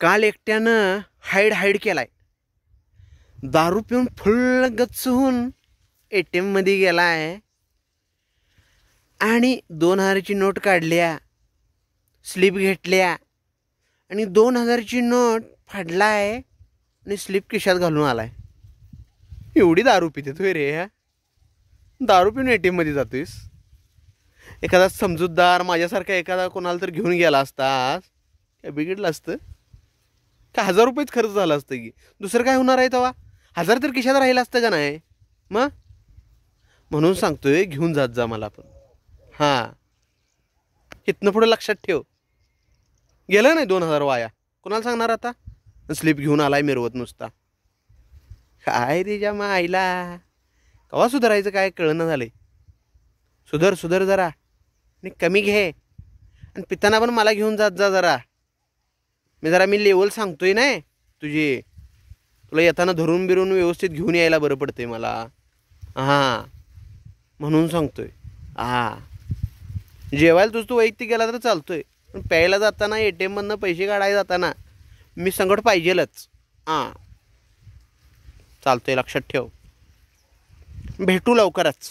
काल एकट्यानं हाईड केलाय. दारू पिऊन फुल्ल गच्च होऊन ATM मध्ये गेलाय आणि 2000ची नोट काढल्या, स्लिप घेतल्या आणि 2000ची नोट फाडलाय आणि स्लिप खिशात घालून आलाय. एवढी दारू पिते तू रे? ह्या दारू पिऊन ATM मध्ये जातोयस? एखादा समजूतदार माझ्यासारखा एखादा कोणाला तर घेऊन गेला असता, काय बिघडलं असतं का? 1000 रुपयेच खर्च झाला असतं की. दुसरं काय होणार आहे तेव्हा? 1000 तर खिशात राहिलं असतं का नाही? मग म्हणून सांगतोय, घेऊन जात जा मला पण. हां, इथनं पुढं लक्षात ठेव. गेलं नाही 2000 वाया, कोणाला सांगणार आता? स्लिप घेऊन आलाय मिरवत नुसता. काय तिच्या आईला कवा सुधारायचं काय कळणं झालंय. सुधर जरा आणि कमी घे आणि पिताना पण मला घेऊन जात जा जरा. मी लेवल सांगतोय नाही तुझी. तुला येताना धरून बिरून व्यवस्थित घेऊन यायला बरं पडतंय मला. हां, म्हणून सांगतोय. जेवायला तुझं तू वैयक्तिक गेला तर चालतोय, पण प्यायला जाताना ATM मधनं पैसे काढायला जाताना मी संकट पाहिजेलच. चालतंय, लक्षात ठेव. भेटू लवकरच.